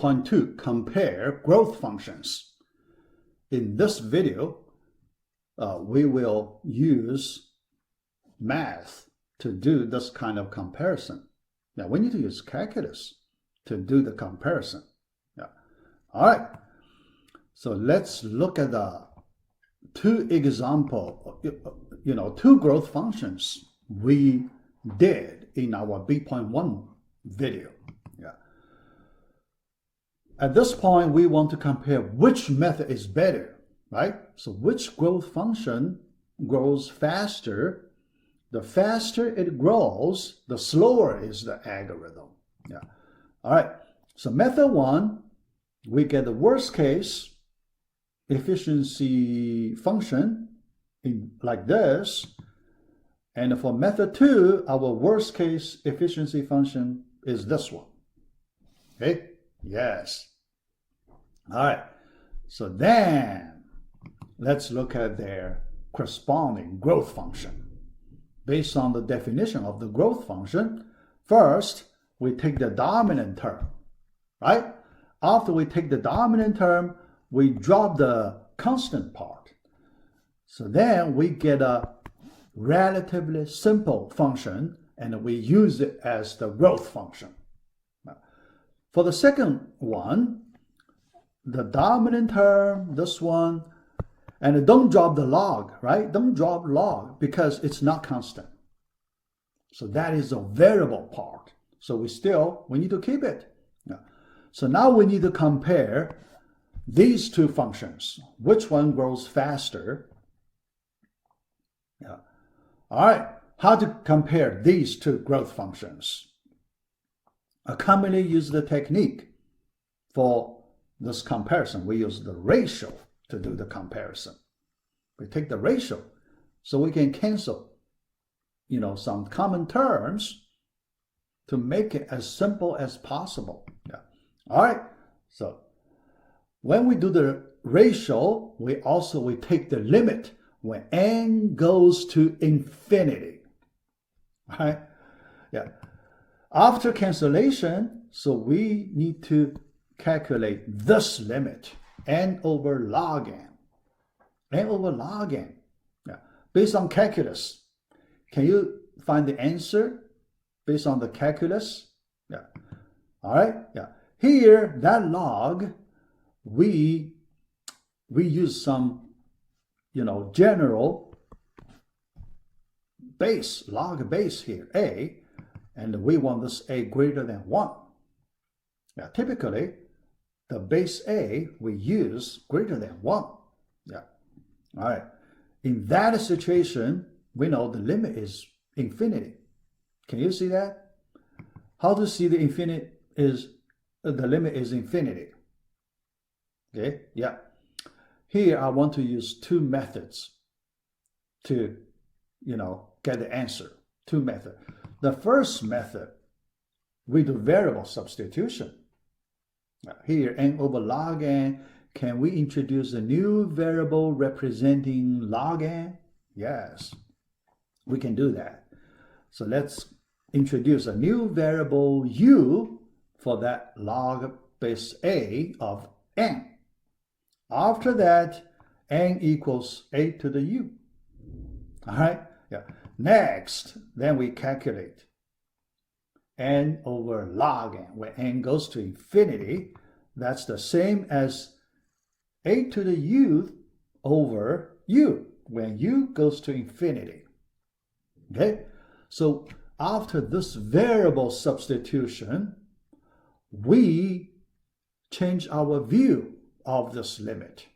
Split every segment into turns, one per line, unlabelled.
8.2, compare growth functions. In this video, we will use math to do this kind of comparison. Now, we need to use calculus to do the comparison. Yeah. All right. So let's look at the two example, two growth functions we did in our B.1 video. Yeah. At this point, we want to compare which method is better, right? So which growth function grows faster? The faster it grows, the slower is the algorithm. Yeah. All right. So method one, we get the worst case efficiency function like this. And for method two, our worst case efficiency function is this one. Okay? Yes. All right. So then let's look at their corresponding growth function. Based on the definition of the growth function, first we take the dominant term, right? After we take the dominant term, we drop the constant part. So then we get a relatively simple function and we use it as the growth function. For the second one, the dominant term, this one, and don't drop the log, right? Don't drop log because it's not constant. So that is a variable part. So we need to keep it. So now we need to compare these two functions. Which one grows faster? Yeah. All right. How to compare these two growth functions? I commonly use the technique for this comparison. We use the ratio to do the comparison. We take the ratio so we can cancel, some common terms to make it as simple as possible. Yeah. All right. So when we do the ratio, we take the limit when n goes to infinity. All right? Yeah. After cancellation, so we need to calculate this limit, n over log n. N over log n. Yeah. Based on calculus. Can you find the answer based on the calculus? Yeah. All right? Yeah. Here, that log, we use some, general base, log base here, a, and we want this a greater than 1. Yeah, typically, the base a we use greater than 1. Yeah. All right. In that situation, we know the limit is infinity. Can you see that? How to see the limit is infinity? Okay. Yeah. Here I want to use two methods to, get the answer. Two methods. The first method, we do variable substitution. Here, n over log n, can we introduce a new variable representing log n? Yes, we can do that. So let's introduce a new variable u for that log base a of n. After that, n equals a to the u. All right? Yeah. Next, then we calculate n over log n. When n goes to infinity, that's the same as a to the u over u when u goes to infinity. Okay? So after this variable substitution, we change our view of this limit.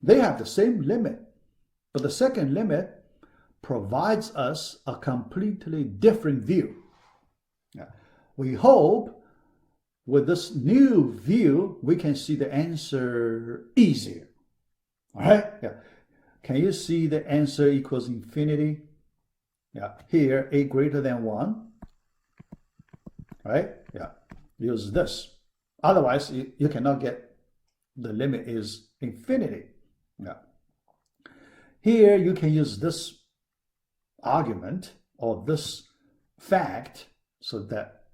They have the same limit, but the second limit provides us a completely different view. We hope with this new view, we can see the answer easier. All right? Yeah. Can you see the answer equals infinity? Yeah. Here, a greater than 1. Right? Yeah. Use this. Otherwise, you cannot get the limit is infinity. Yeah. Here, you can use this argument or this fact so that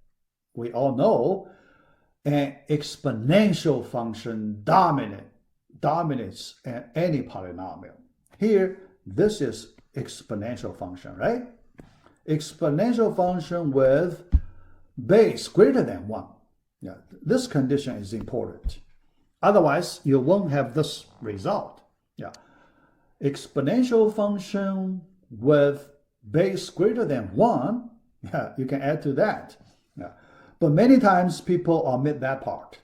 we all know an exponential function dominates any polynomial. Here, this is exponential function, right? Exponential function with base greater than 1. Yeah, this condition is important. Otherwise, you won't have this result. Yeah, exponential function with base greater than 1. Yeah, you can add to that. Yeah, but many times people omit that part.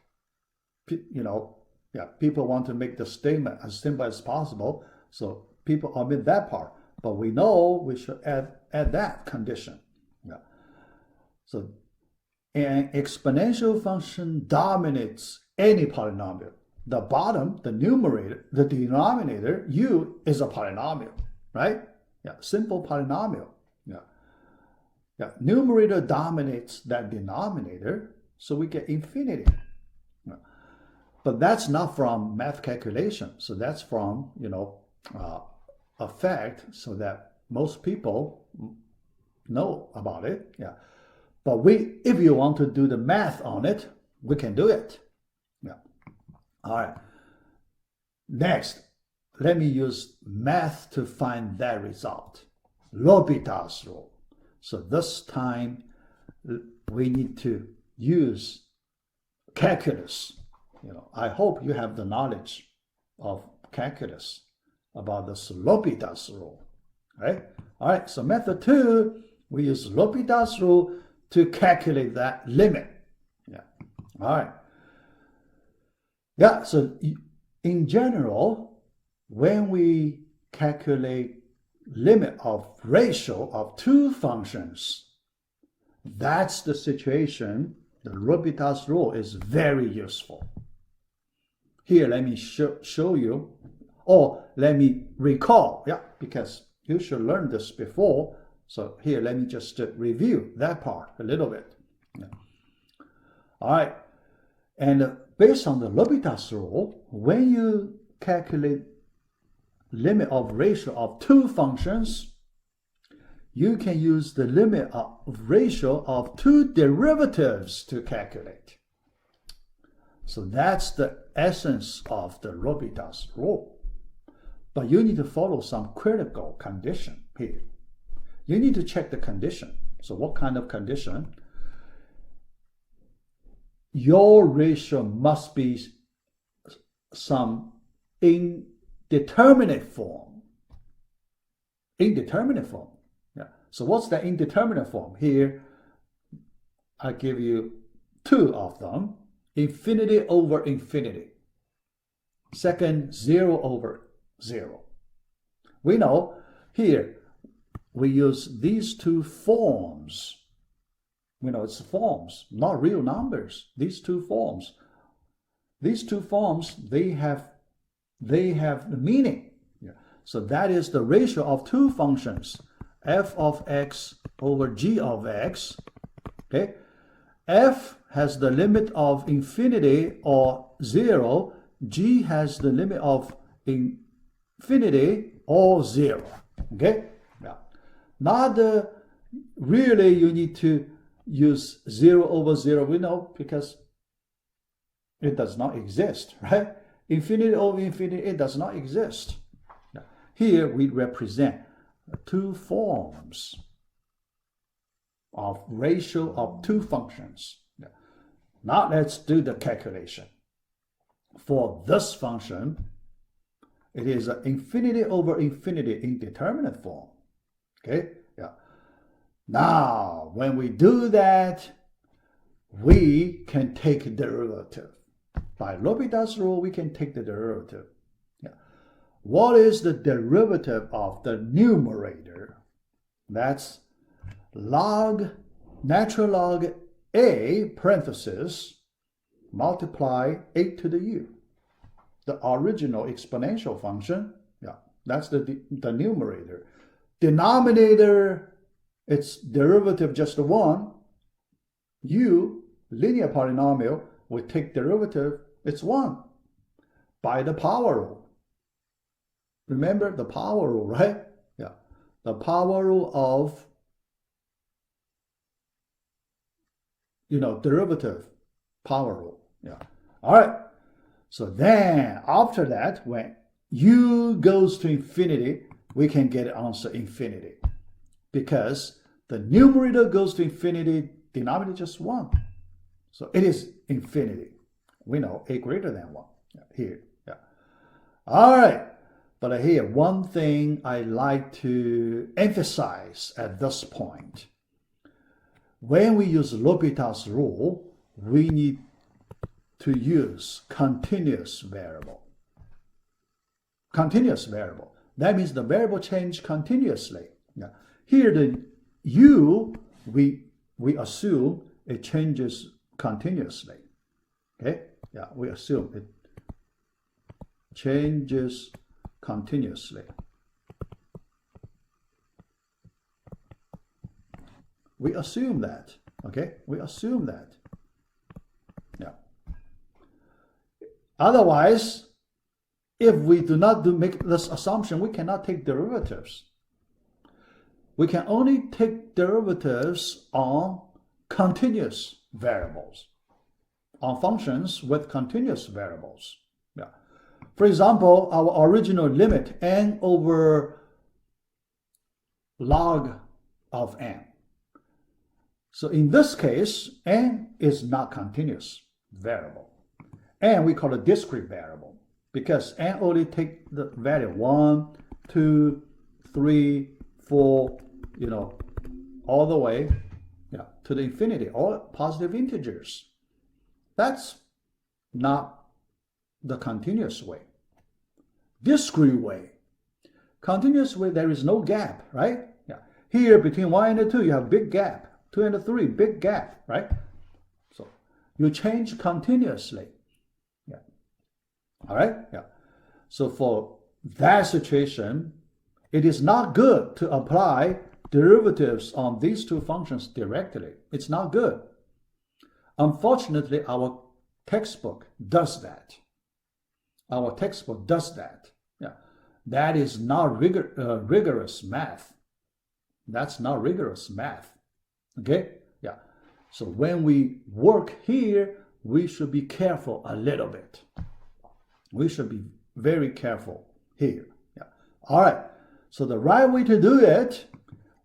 People want to make the statement as simple as possible, so people omit that part. But we know we should add that condition. Yeah. So an exponential function dominates any polynomial. The bottom, the numerator, the denominator, u is a polynomial, right? Yeah, simple polynomial. Yeah, numerator dominates that denominator, so we get infinity. Yeah. But that's not from math calculation. So that's from, a fact, so that most people know about it. Yeah. But if you want to do the math on it, we can do it. Yeah. All right. Next, let me use math to find that result. L'Hopital's rule. So this time, we need to use calculus. I hope you have the knowledge of calculus about the L'Hopital's rule, right? All right, so method 2, we use L'Hopital's rule to calculate that limit. Yeah, all right. Yeah, so in general, when we calculate limit of ratio of two functions, that's the situation. The L'Hopital's rule is very useful. Here, let me show you, or let me recall, yeah, because you should learn this before. So here, let me just review that part a little bit. Yeah. All right, and based on the L'Hopital's rule, when you calculate limit of ratio of two functions, you can use the limit of ratio of two derivatives to calculate. So that's the essence of the L'Hopital's rule. But you need to follow some critical condition here. You need to check the condition. So what kind of condition? Your ratio must be some indeterminate form. Indeterminate form. Yeah. So what's the indeterminate form? Here, I give you two of them. Infinity over infinity. Second, 0 over 0. We know here we use these two forms. It's forms, not real numbers. These two forms. These two forms, they have the meaning. Yeah. So that is the ratio of two functions, f of x over g of x. Okay, f has the limit of infinity or 0. G has the limit of infinity or 0. Okay, yeah. Not really you need to use 0 over 0. We know because it does not exist, right? Infinity over infinity, it does not exist. Here we represent two forms of ratio of two functions. Now let's do the calculation. For this function, it is an infinity over infinity indeterminate form. Okay, yeah. Now, when we do that, we can take a derivative. By L'Hopital's rule, we can take the derivative. Yeah. What is the derivative of the numerator? That's natural log a parenthesis multiply 8 to the u. The original exponential function, yeah, that's the numerator. Denominator, its derivative just 1. U, linear polynomial, we take derivative, it's 1. By the power rule. Remember the power rule, right? Yeah. The power rule of, derivative power rule. Yeah. All right. So then after that, when u goes to infinity, we can get an answer infinity. Because the numerator goes to infinity, denominator just 1. So it is infinity. We know a greater than 1. Yeah, here. Yeah. All right. But here, one thing I like to emphasize at this point. When we use L'Hopital's rule, we need to use continuous variable. Continuous variable. That means the variable change continuously. Yeah. Here, the u, we assume it changes continuously. Okay? Yeah, we assume it changes continuously. We assume that. Okay? We assume that. Yeah. Otherwise, if we do not make this assumption, we cannot take derivatives. We can only take derivatives on continuous variables, on functions with continuous variables. Yeah. For example, our original limit n over log of n. So in this case, n is not continuous variable. And we call it discrete variable because n only take the value 1, 2, 3, 4, all the way to the infinity, all positive integers. That's not the continuous way. Discrete way. Continuous way, there is no gap, right? Yeah. Here, between 1 and 2, you have big gap. 2 and 3, big gap, right? So you change continuously. Yeah. All right? Yeah. So for that situation, it is not good to apply derivatives on these two functions directly. It's not good. Unfortunately, our textbook does that. Our textbook does that. Yeah. That is not rigorous math. That's not rigorous math. Okay? Yeah. So when we work here, we should be careful a little bit. We should be very careful here. Yeah. All right. So the right way to do it,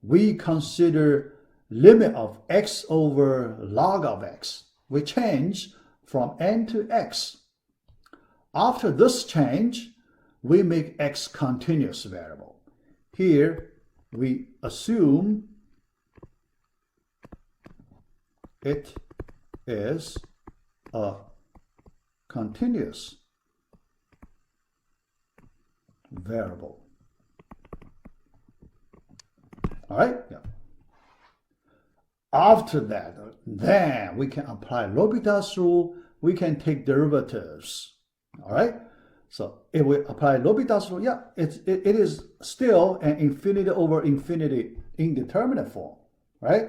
we consider limit of x over log of x. We change from n to x. After this change, we make x continuous variable. Here, we assume it is a continuous variable. All right? Yeah. After that, then we can apply L'Hopital's rule. We can take derivatives. All right? So if we apply L'Hopital's rule, yeah, it is still an infinity over infinity indeterminate form, right?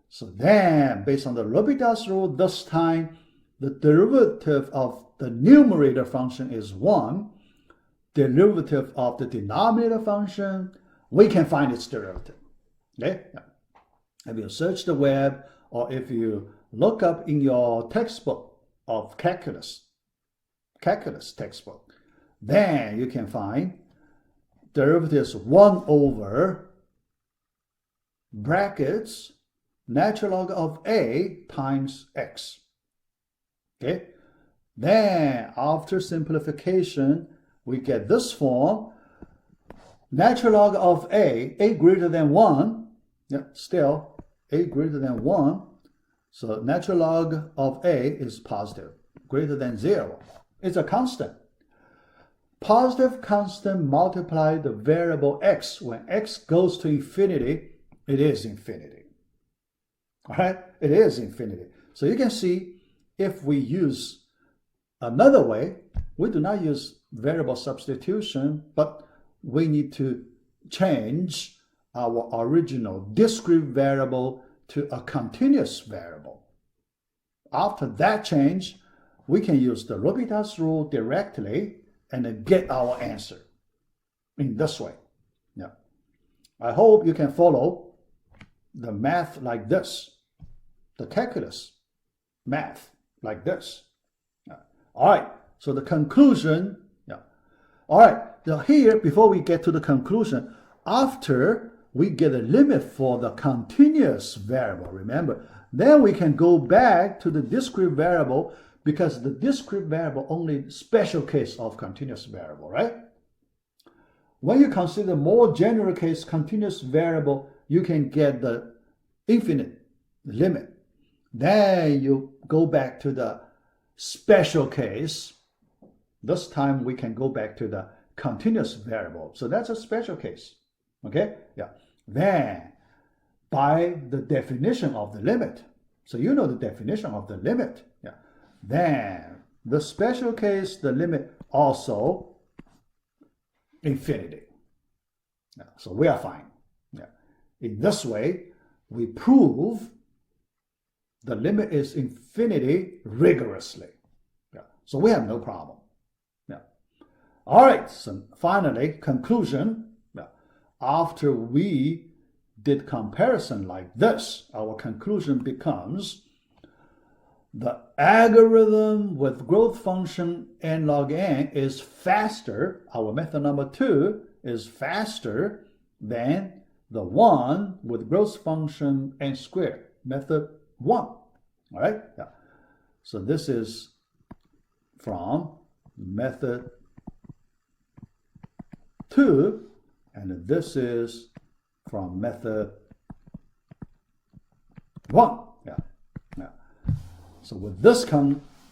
So then, based on the L'Hopital's rule, this time the derivative of the numerator function is 1. Derivative of the denominator function, we can find its derivative. Okay? Yeah. If you search the web or if you look up in your textbook of calculus textbook, then you can find derivatives 1 over brackets natural log of a times x. Okay? Then after simplification, we get this form. Natural log of a greater than 1. Yeah, still a greater than 1. So natural log of a is positive, greater than 0. It's a constant. Positive constant multiply the variable x. When x goes to infinity, it is infinity. All right? It is infinity. So you can see if we use another way, we do not use variable substitution, but we need to change our original discrete variable to a continuous variable. After that change, we can use the L'Hopital's rule directly and get our answer in this way. Yeah. I hope you can follow the math like this, the calculus math like this. All right, so the conclusion, all right, now here, before we get to the conclusion, after we get a limit for the continuous variable, remember, then we can go back to the discrete variable, because the discrete variable only special case of continuous variable, right? When you consider more general case continuous variable, you can get the infinite limit. Then you go back to the special case. This time we can go back to the continuous variable. So that's a special case. Okay? Yeah. Then by the definition of the limit. So you know the definition of the limit. Yeah. Then the special case, the limit also infinity. Yeah. So we are fine. Yeah. In this way, we prove the limit is infinity rigorously. Yeah. So we have no problem. Yeah. All right. So finally, conclusion. Yeah. After we did comparison like this, our conclusion becomes the algorithm with growth function n log n is faster. Our method number 2 is faster than the one with growth function n squared, method 1. All right? Yeah. So this is from method 2, and this is from method 1. Yeah. Yeah. So with this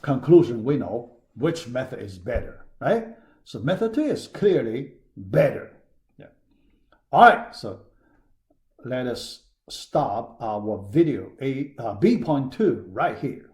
conclusion, we know which method is better, right? So method 2 is clearly better. Yeah. All right. So let us stop our video B.2 right here.